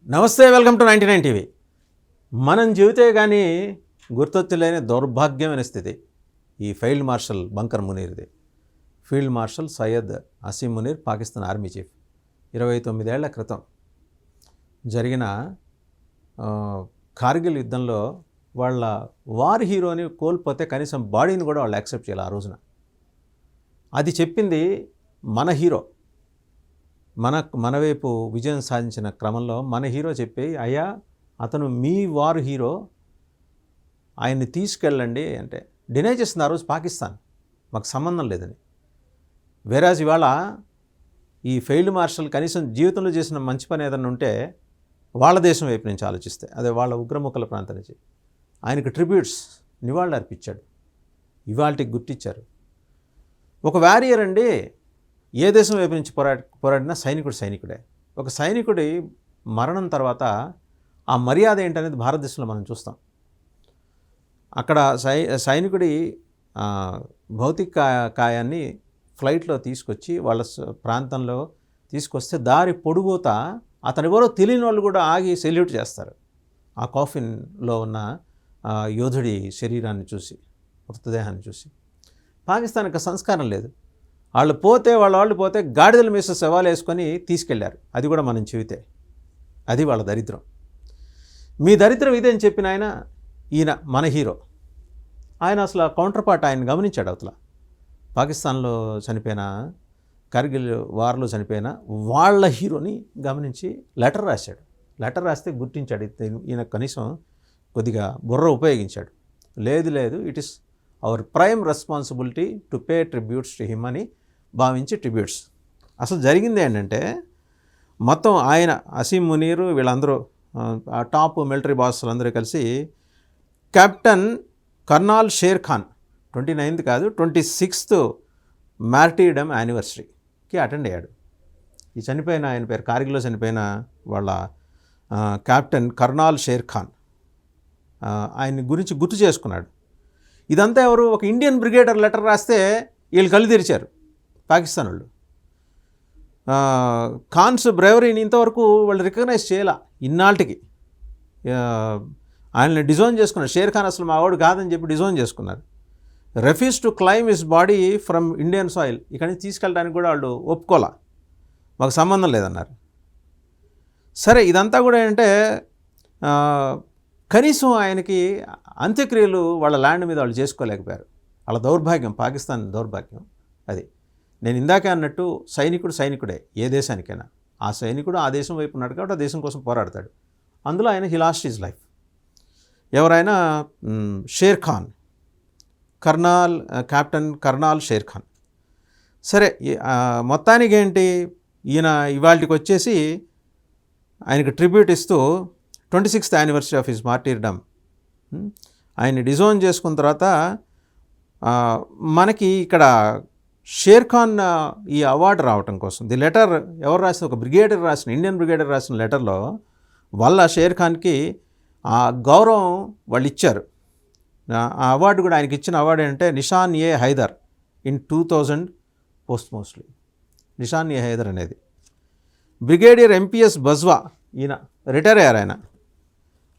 నమస్తే, welcome to 99 TV. మనం జీవితే కానీ గుర్తొచ్చలేని దౌర్భాగ్యమైన స్థితి ఈ ఫీల్డ్ మార్షల్ బంకర్ మునీర్ది. Field marshal Syed Asim Munir, Pakistan army chief. 29 ఏళ్ల క్రితం జరిగిన కార్గిల్ యుద్ధంలో వాళ్ళ వార్ హీరోని కోల్పోతే కనీసం బాడీని కూడా వాళ్ళు యాక్సెప్ట్ చేయాలి ఆ రోజున. అది చెప్పింది మన హీరో. మన వైపు విజయం సాధించిన క్రమంలో మన హీరో చెప్పి, అయ్యా అతను మీ వార్ హీరో, ఆయన్ని తీసుకెళ్ళండి అంటే డినై చేస్తుంది ఆ రోజు పాకిస్తాన్, మాకు సంబంధం లేదని. వేరాజ్ ఇవాళ ఈ ఫీల్డ్ మార్షల్ కనీసం జీవితంలో చేసిన మంచి పని ఏదన్నా ఉంటే వాళ్ళ దేశం వైపు నుంచి ఆలోచిస్తే, అదే వాళ్ళ ఉగ్రముక్కల ప్రాంతం నుంచి ఆయనకు ట్రిబ్యూట్స్, నివాళులు అర్పించాడు. ఇవాళకి గుర్తించారు. ఒక వారియర్ అండి, ఏ దేశం వైపు నుంచి పోరాడినా సైనికుడే. ఒక సైనికుడి మరణం తర్వాత ఆ మర్యాద ఏంటనేది భారతదేశంలో మనం చూస్తాం. అక్కడ సైనికుడి భౌతిక కాయాన్ని ఫ్లైట్లో తీసుకొచ్చి వాళ్ళ ప్రాంతంలో తీసుకొస్తే దారి పొడుగుతా అతని ఎవరో తెలియని వాళ్ళు కూడా ఆగి సెల్యూట్ చేస్తారు. ఆ కాఫిన్లో ఉన్న యోధుడి శరీరాన్ని చూసి, మృతదేహాన్ని చూసి. పాకిస్తాన్కి సంస్కారం లేదు. వాళ్ళు పోతే గాడిదల మీద సవాలు వేసుకొని తీసుకెళ్లారు. అది కూడా మనం చెబితే అది వాళ్ళ దరిద్రం. మీ దరిద్రం ఇదేని చెప్పిన ఈయన మన హీరో. ఆయన అసలు కౌంటర్ పార్ట్ ఆయన గమనించాడు. అవతల పాకిస్తాన్లో చనిపోయిన, కార్గిల్ వార్లో చనిపోయిన వాళ్ళ హీరోని గమనించి లెటర్ రాశాడు. లెటర్ రాస్తే గుర్తించాడు. ఈయన కనీసం కొద్దిగా బుర్ర ఉపయోగించాడు. లేదు, it is our prime responsibility to pay tributes to him అని భావించి ట్రిబ్యూట్స్. అసలు జరిగింది ఏంటంటే, మొత్తం ఆయన అసీం మునీరు వీళ్ళందరూ ఆ టాప్ మిలిటరీ బాసులు అందరూ కలిసి captain colonel share Khan 29th కాదు 26th మార్టీర్డమ్ యానివర్సరీకి అటెండ్ అయ్యాడు. ఈ చనిపోయిన ఆయన పేరు, కార్గిల్లో చనిపోయిన వాళ్ళ కెప్టెన్ కర్నల్ షేర్ ఖాన్, ఆయన గురించి గుర్తు చేసుకున్నాడు. ఇదంతా ఎవరు, ఒక ఇండియన్ బ్రిగేడర్ లెటర్ రాస్తే వీళ్ళు కళ్ళు తెరిచారు పాకిస్తాన్ వాళ్ళు. ఖాన్స్ బ్రేవరీని ఇంతవరకు వాళ్ళు రికగ్నైజ్ చేయాల ఇన్నాళ్ళకి. ఆయన్ని డిజోన్ చేసుకున్నారు. షేర్ ఖాన్ అసలు మా వాడు కాదని చెప్పి డిజోన్ చేసుకున్నారు. Refuse to claim his body from Indian soil. ఇక్కడి నుంచి తీసుకెళ్ళడానికి కూడా వాళ్ళు ఒప్పుకోలే, మాకు సంబంధం లేదన్నారు. సరే, ఇదంతా కూడా ఏంటంటే కనీసం ఆయనకి అంత్యక్రియలు వాళ్ళ ల్యాండ్ మీద వాళ్ళు చేసుకోలేకపోయారు. వాళ్ళ దౌర్భాగ్యం, పాకిస్తాన్ దౌర్భాగ్యం అది. నేను ఇందాకే అన్నట్టు సైనికుడే ఏ దేశానికైనా. ఆ సైనికుడు ఆ దేశం వైపు ఉన్నాడు కాబట్టి ఆ దేశం కోసం పోరాడతాడు. అందులో ఆయన హి లాస్ట్ హిజ్ లైఫ్. ఎవరైనా share Khan, captain colonel share Khan. సరే, మొత్తానికి ఏంటి, ఈయన ఇవాళకి వచ్చేసి ఆయనకు ట్రిబ్యూట్ ఇస్తూ 26th యానివర్సరీ ఆఫ్ హిస్ మార్టీర్డమ్ ఆయన్ని డిజోన్ చేసుకున్న తర్వాత మనకి ఇక్కడ షేర్ ఖాన్ ఈ అవార్డు రావటం కోసం ది లెటర్ ఎవరు రాసిన, ఒక బ్రిగేడర్ రాసిన, ఇండియన్ బ్రిగేడర్ రాసిన లెటర్లో వల్ల షేర్ ఖాన్కి ఆ గౌరవం వాళ్ళు ఇచ్చారు. ఆ అవార్డు కూడా ఆయనకి ఇచ్చిన అవార్డు ఏంటంటే నిషాన్ ఏ హైదర్ ఇన్ 2000 మోస్ట్లీ నిషాన్ ఏ హైదర్ అనేది. బ్రిగేడియర్ ఎంపీఎస్ బజ్వా ఈయన రిటైర్ అయ్యారు. ఆయన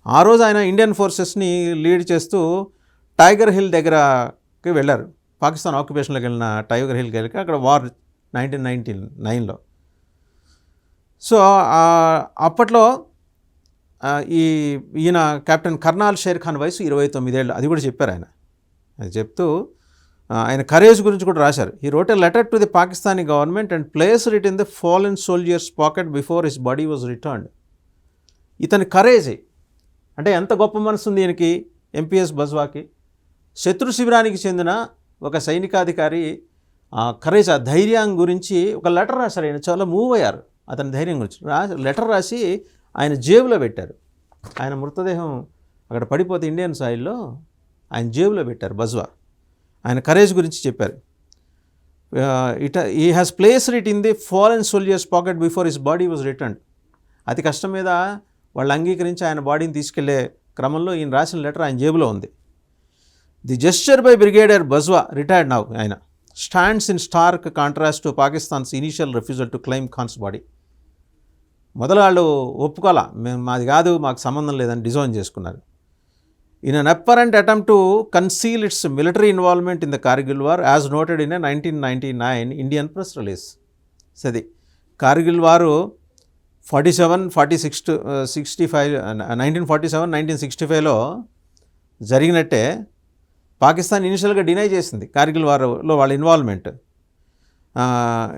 ఆ రోజు ఆయన ఇండియన్ ఫోర్సెస్ని లీడ్ చేస్తూ టైగర్ హిల్ దగ్గరకి వెళ్ళారు. పాకిస్తాన్ ఆక్యుపేషన్లోకి వెళ్ళిన టైగర్ హిల్కి వెళ్ళి అక్కడ వార్ 1999లో. సో అప్పట్లో ఈయన కెప్టెన్ కర్నల్ షేర్ ఖాన్ వయసు 29 ఏళ్ళు. అది కూడా చెప్పారు ఆయన. అది చెప్తూ ఆయన కరేజ్ గురించి కూడా రాశారు. He wrote a letter to the Pakistani government and placed it in the fallen soldiers pocket before his body was returned. ఇతని కరేజ్ అంటే ఎంత గొప్ప మనసు ఉంది ఈయనకి, ఎంపీఎస్ బజ్వాకి. శత్రు శిబిరానికి చెందిన ఒక సైనికాధికారి కరేజ్, ఆ ధైర్యం గురించి ఒక లెటర్ రాశారు. ఆయన చాలా మూవ్ అయ్యారు అతని ధైర్యం గురించి. లెటర్ రాసి ఆయన జేబులో పెట్టారు. ఆయన మృతదేహం అక్కడ పడిపోతే ఇండియన్ సాయిల్లో ఆయన జేబులో పెట్టారు బజ్వా. ఆయన కరేజ్ గురించి చెప్పారు. He has placed it in the foreign soldiers pocket before his body was returned. అతి కష్టం మీద వాళ్ళు అంగీకరించి ఆయన బాడీని తీసుకెళ్లే క్రమంలో ఈయన రాసిన లెటర్ ఆయన జేబులో ఉంది. The gesture by brigadier Bajwa, retired now, ఆయన stands in stark contrast to Pakistan's initial refusal to claim Khan's body. మొదలు వాళ్ళు ఒప్పుకోవాలా, మేము మాది కాదు, మాకు సంబంధం లేదని డిజోన్ చేసుకున్నారు. In an apparent attempt to conceal it's military involvement in the Kargil war as noted in 1999 Indian press release. అది కార్గిల్ వారు 1947-1965లో జరిగినట్టే పాకిస్తాన్ ఇనిషియల్గా డినై చేసింది కార్గిల్ వార్లో వాళ్ళ ఇన్వాల్వ్మెంట్.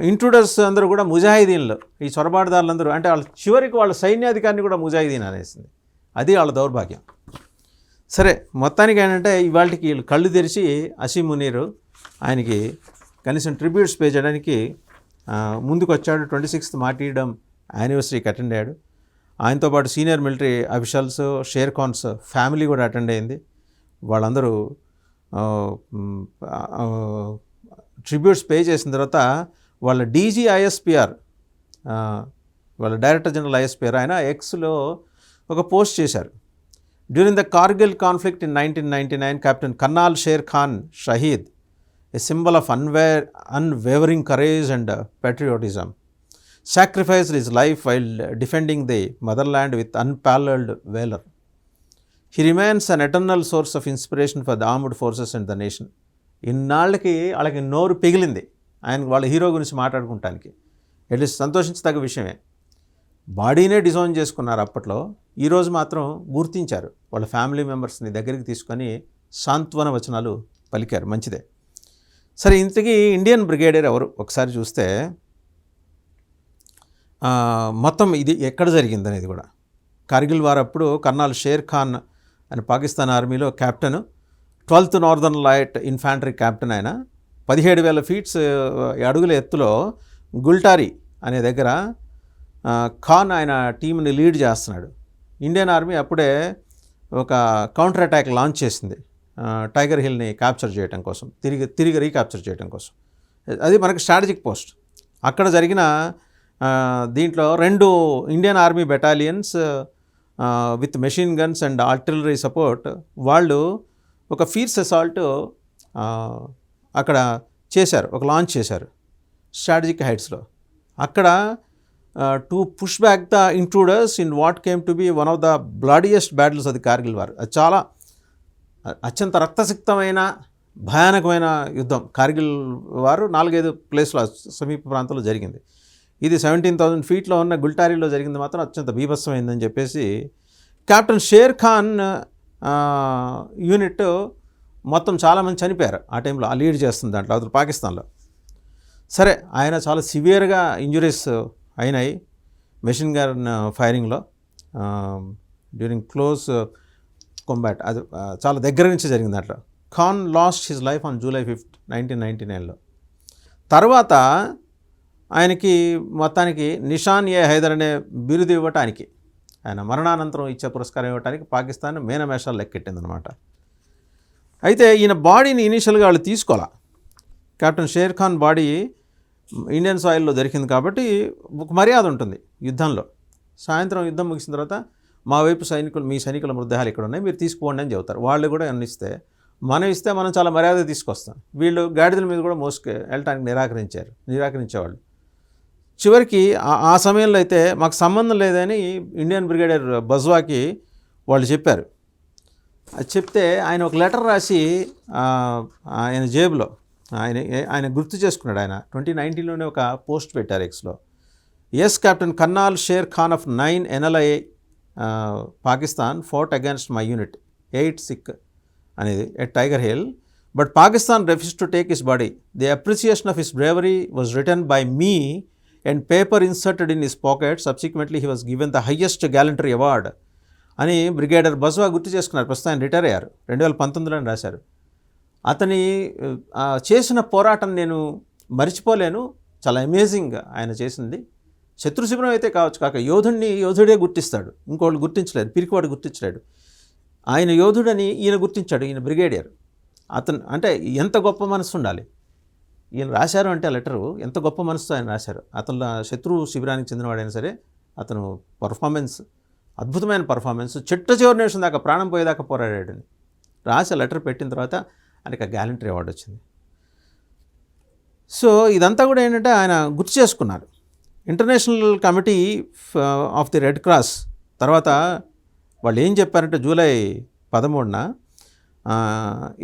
ఇంట్రూడర్స్ అందరూ కూడా ముజాహిదీన్లు, ఈ చొరబాటుదారులందరూ, అంటే వాళ్ళ చివరికి వాళ్ళ సైన్యాధికారిని కూడా ముజాహిదీన్ అనేసింది. అది వాళ్ళ దౌర్భాగ్యం. సరే, మొత్తానికి ఏంటంటే ఇవాళకి వీళ్ళు కళ్ళు తెరిచి అసీం మునీర్ ఆయనకి కనీసం ట్రిబ్యూట్స్ పే చేయడానికి ముందుకు వచ్చాడు. 26th మార్టీర్డమ్ యానివర్సరీకి అటెండ్ అయ్యాడు. ఆయనతో పాటు senior military officials, Sher Khan's family కూడా అటెండ్ అయింది. వాళ్ళందరూ ట్రిబ్యూట్స్ పే చేసిన తర్వాత వాళ్ళ డీజీ ఐఎస్పిఆర్, వాళ్ళ డైరెక్టర్ జనరల్ ఐఎస్పిఆర్, ఆయన ఎక్స్లో ఒక పోస్ట్ చేశారు. During the Kargil conflict in 1999 captain Karnal Sher Khan Shaheed, a symbol of unwavering courage and patriotism, sacrificed his life while defending the motherland with unparalleled valor. He remains an eternal source of inspiration for the armed forces and the nation. ఇన్నాళ్ళకి వాళ్ళకి నోరు పెగిలింది ఆయన వాళ్ళ hero గురించి మాట్లాడుకుంటానికి. At least సంతోషించదగ్గ విషయమే. బాడీనే design చేసుకున్నారు అప్పట్లో. ఈరోజు మాత్రం గుర్తించారు, వాళ్ళ ఫ్యామిలీ మెంబర్స్ని దగ్గరికి తీసుకొని సాంత్వన వచనాలు పలికారు. మంచిదే. సరే, ఇంతకీ ఇండియన్ బ్రిగేడియర్ ఎవరు ఒకసారి చూస్తే మొత్తం ఇది ఎక్కడ జరిగిందనేది కూడా. కార్గిల్ వార్ అప్పుడు కర్నల్ షేర్ ఖాన్ అని పాకిస్తాన్ ఆర్మీలో captain, 12th northern light infantry captain. ఆయన 17,000 ఫీట్స్ అడుగుల ఎత్తులో గుల్టారీ అనే దగ్గర ఖాన్ ఆయన టీంని లీడ్ చేస్తున్నాడు. ఇండియన్ ఆర్మీ అప్పుడే ఒక కౌంటర్ అటాక్ లాంచ్ చేసింది టైగర్ హిల్ని క్యాప్చర్ చేయడం కోసం, తిరిగి రీక్యాప్చర్ చేయడం కోసం. అది మనకి స్ట్రాటజిక్ పోస్ట్. అక్కడ జరిగిన దీంట్లో 2 Indian army battalions with machine guns and artillery support వాళ్ళు ఒక ఫీర్స్ అసాల్ట్ అక్కడ చేశారు, ఒక లాంచ్ చేశారు స్ట్రాటజిక్ హైట్స్లో. అక్కడ to push back the intruders in what came to be one of the bloodiest battles of the Kargil war. అది చాలా అత్యంత రక్తసిక్తమైన భయానకమైన యుద్ధం. కార్గిల్ వారు 4-5 ప్లేస్లో సమీప ప్రాంతంలో జరిగింది. ఇది 17,000 ఫీట్లో ఉన్న గుల్టారీలో జరిగింది మాత్రం అత్యంత బీభత్సమైందని చెప్పేసి కెప్టెన్ షేర్ ఖాన్ యూనిట్ మొత్తం చాలామంది చనిపోయారు ఆ టైంలో, ఆ లీడ్ చేస్తుంది దాంట్లో అతను పాకిస్తాన్లో. సరే, ఆయన చాలా సివియర్గా ఇంజురీస్ అయినాయి మెషిన్ గన్ ఫైరింగ్లో డ్యూరింగ్ క్లోజ్ కాంబాట్. అది చాలా దగ్గర నుంచి జరిగింది దాంట్లో. Khan lost his life on July 5th, 1999లో. తర్వాత ఆయనకి మొత్తానికి నిషాన్-e-హైదర్ అనే బిరుదు ఇవ్వటానికి, ఆయన మరణానంతరం ఇచ్చే పురస్కారం ఇవ్వడానికి పాకిస్తాన్ మేనమేషాలు లెక్కెట్టిందనమాట. అయితే ఈయన బాడీని ఇనీషియల్గా వాళ్ళు తీసుకోవాలా. Captain Sher Khan body Indian సాయిల్లో దొరికింది కాబట్టి ఒక మర్యాద ఉంటుంది యుద్ధంలో. సాయంత్రం యుద్ధం ముగిసిన తర్వాత మా వైపు మీ సైనికుల మృతదేహాలు ఇక్కడ ఉన్నాయి, మీరు తీసుకుపోండి అని చెబుతారు. వాళ్ళు కూడా ఇస్తే మనం చాలా మర్యాద తీసుకొస్తాం. వీళ్ళు గాడిదల మీద కూడా వెళ్ళటానికి నిరాకరించేవాళ్ళు. చివరికి ఆ సమయంలో అయితే మాకు సంబంధం లేదని ఇండియన్ బ్రిగేడియర్ బజ్వాకి వాళ్ళు చెప్పారు. అది చెప్తే ఆయన ఒక లెటర్ రాసి ఆయన జేబులో ఆయన గుర్తు చేసుకున్నాడు. ఆయన 2019లోనే ఒక పోస్ట్ పెట్టారు ఎక్స్లో. Yes, captain Karnal Sher Khan of 9 NLA Pakistan fought against my unit 8 Sikh అనేది at Tiger Hill, but Pakistan refuse to take his body. The appreciation of his bravery was return by me and paper inserted in his pocket. Subsequently he was given the highest gallantry award అని brigadier Bajwa గుర్తు చేసుకున్నారు. ప్రస్తుతం ఆయన retire అయ్యారు, 2019లోనే రాశారు. అతని చేసిన పోరాటం నేను మర్చిపోలేను, చాలా అమేజింగ్ ఆయన చేసింది. శత్రు శిబిరం అయితే కావచ్చు, కాక యోధుడే గుర్తిస్తాడు, ఇంకోళ్ళు గుర్తించలేడు, పిరికివాడు గుర్తించలేడు. ఆయన యోధుడని ఈయన గుర్తించాడు, ఈయన బ్రిగేడియర్. అతను అంటే ఎంత గొప్ప మనసు ఉండాలి. ఈయన రాశారు అంటే ఆ లెటరు ఎంత గొప్ప మనసుతో ఆయన రాశారు. అతను శత్రు శిబిరానికి చెందినవాడైనా సరే అతను పర్ఫార్మెన్స్, అద్భుతమైన పర్ఫార్మెన్స్, చివరి నిమిషం దాకా ప్రాణం పోయేదాకా పోరాడాడని రాసి లెటర్ పెట్టిన తర్వాత ఆయనకి ఆ గ్యాలంటరీ అవార్డు వచ్చింది. సో ఇదంతా కూడా ఏంటంటే ఆయన గుర్తు చేసుకున్నారు. International Committee of the Red Cross తర్వాత వాళ్ళు ఏం చెప్పారంటే జూలై 13న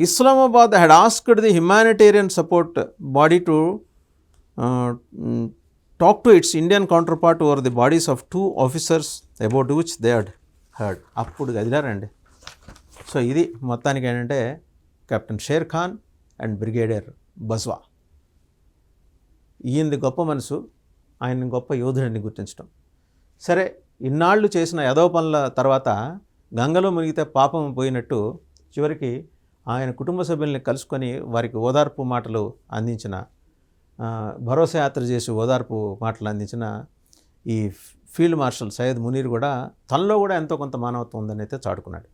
Islamabad had asked the humanitarian support body to talk to its Indian counterpart over the bodies of 2 officers about which they had heard. అప్పుడు కదిలారండి. సో ఇది మొత్తానికి ఏంటంటే captain Sher Khan and brigadier Bajwa. ఈయనది గొప్ప మనసు, ఆయన గొప్ప యోధుడిని గుర్తించడం. సరే, ఇన్నాళ్ళు చేసిన యదవ పనుల తర్వాత గంగలో మునిగితే పాపం పోయినట్టు చివరికి ఆయన కుటుంబ సభ్యుల్ని కలుసుకొని వారికి ఓదార్పు మాటలు అందించిన, భరోసా యాత్ర చేసి ఓదార్పు మాటలు అందించిన ఈ ఫీల్డ్ మార్షల్ సయ్యద్ మునీర్ కూడా తనలో కూడా ఎంతో కొంత మానవత్వం ఉందని అయితే చాటుకున్నాడు.